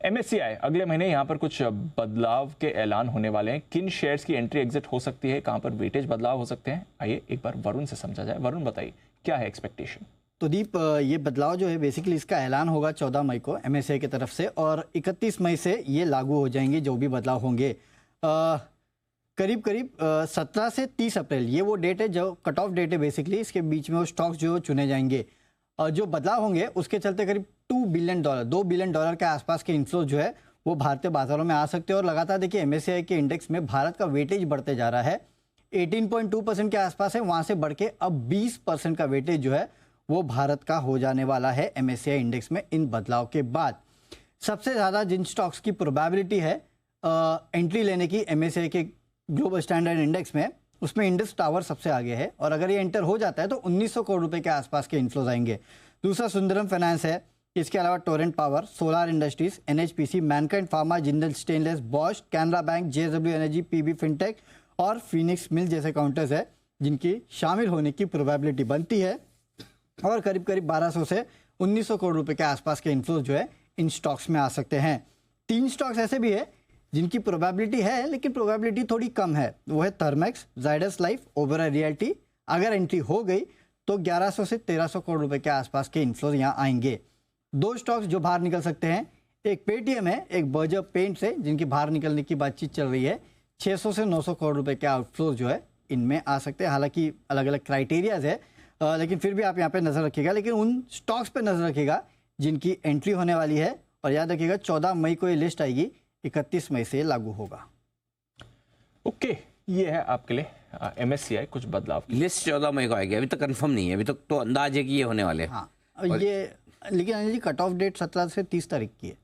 MSCI अगले महीने यहाँ पर कुछ बदलाव के ऐलान होने वाले हैं। किन शेयर्स की एंट्री एग्जिट हो सकती है, कहाँ पर वेटेज बदलाव हो सकते हैं, आइए एक बार वरुण से समझा जाए। वरुण बताइए क्या है एक्सपेक्टेशन। तो दीप, ये बदलाव जो है बेसिकली इसका ऐलान होगा 14 मई को MSCI की तरफ से, और 31 मई से ये लागू हो जाएंगे जो भी बदलाव होंगे। करीब करीब 17 से 30 अप्रैल ये वो डेट है जो कट ऑफ डेट है बेसिकली। इसके बीच में वो स्टॉक्स जो चुने जाएंगे। जो बदलाव होंगे उसके चलते करीब $2 बिलियन के आसपास के इन्फ्लो जो है वो भारतीय बाजारों में आ सकते हैं। और लगातार देखिए MSCI के इंडेक्स में भारत का वेटेज बढ़ते जा रहा है। 18.2% के आसपास है, वहाँ से बढ़ के अब 20% का वेटेज जो है वो भारत का हो जाने वाला है MSCI इंडेक्स में इन बदलाव के बाद। सबसे ज़्यादा जिन स्टॉक्स की प्रोबेबिलिटी है एंट्री लेने की MSCI के ग्लोबल स्टैंडर्ड इंडेक्स में, उसमें इंडस टावर सबसे आगे है। और अगर ये एंटर हो जाता है तो 1900 करोड़ रुपए के आसपास के इन्फ्लोज आएंगे। दूसरा सुंदरम फाइनेंस है। इसके अलावा Torrent power, solar industries, NHPC, Mankind pharma, Jindal stainless, Bosch, Canara bank, JSW energy, PB fintech और फिनिक्स मिल जैसे काउंटर्स है जिनकी शामिल होने की प्रोबेबिलिटी बनती है। और करीब करीब 1200 से 1900 करोड़ रुपए के आसपास के इन्फ्लोज जो है इन स्टॉक्स में आ सकते हैं। 3 स्टॉक्स ऐसे भी है जिनकी प्रोबेबिलिटी है लेकिन प्रोबेबिलिटी थोड़ी कम है। वो है थर्मैक्स, जाइडस लाइफ, ओबेरॉय रियल्टी। अगर एंट्री हो गई तो 1100 से 1300 करोड़ रुपए के आसपास के इन्फ्लोज यहाँ आएंगे। 2 स्टॉक्स जो बाहर निकल सकते हैं, एक पेटीएम है, एक बर्जर पेंट्स है, जिनकी बाहर निकलने की बातचीत चल रही है। 600 से 900 करोड़ रुपए के आउटफ्लोज जो है इनमें आ सकते हैं। हालांकि अलग अलग क्राइटेरियाज है, लेकिन फिर भी आप यहाँ पे नजर रखिएगा। लेकिन उन स्टॉक्स पे नजर रखिएगा जिनकी एंट्री होने वाली है। और याद रखिएगा 14 मई को ये लिस्ट आएगी, 31 मई से लागू होगा। ओके, ये है आपके लिए MSCI कुछ बदलाव की लिस्ट 14 मई को आएगी। अभी तक कंफर्म नहीं है, अभी तक तो अंदाज है कि ये होने वाले हैं। हाँ, ये लेकिन Anil ji cut off date 17 से 30 तारीख की है,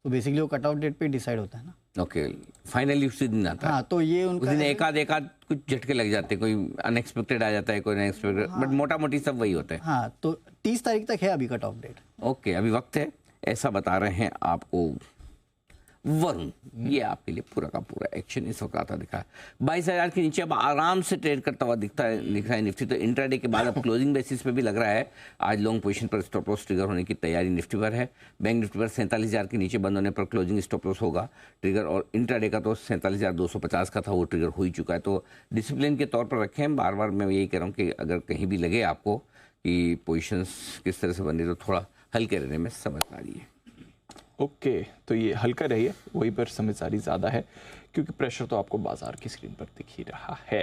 तो बेसिकली वो कट ऑफ डेट पे डिसाइड होता है ना। ओके, फाइनली उसी दिन आता है। हाँ, तो ये उस उनका दिन एकाध कुछ झटके लग जाते हैं, कोई अनएक्सपेक्टेड आ जाता है, कोई अनएक्सपेक्टेड, बट मोटा मोटी सब वही होता है। हाँ, तो 30 तारीख तक है अभी कट ऑफ डेट। ओके, अभी वक्त है, ऐसा बता रहे हैं आपको वरुण। ये आपके लिए पूरा का पूरा एक्शन इस वक्त आता दिखा है। 22,000 के नीचे अब आराम से ट्रेड करता हुआ दिख रहा है निफ्टी। तो इंट्राडे के बाद अब क्लोजिंग बेसिस पे भी लग रहा है आज लॉन्ग पोजीशन पर स्टॉप लॉस ट्रिगर होने की तैयारी निफ्टी पर है। बैंक निफ्टी पर 47,000 के नीचे बंद होने पर क्लोजिंग स्टॉप लॉस होगा ट्रिगर। और इंट्राडे का तो 47,250 का था, वो ट्रिगर हो ही चुका है। तो डिसिप्लिन के तौर पर रखें। बार बार मैं यही कह रहा हूँ कि अगर कहीं भी लगे आपको कि पोजिशंस किस तरह से बन रही, तो थोड़ा हल्के रहने में समझदारी है। ओके, तो ये हल्का रहिए, वही पर समझदारी ज़्यादा है क्योंकि प्रेशर तो आपको बाजार की स्क्रीन पर दिख ही रहा है।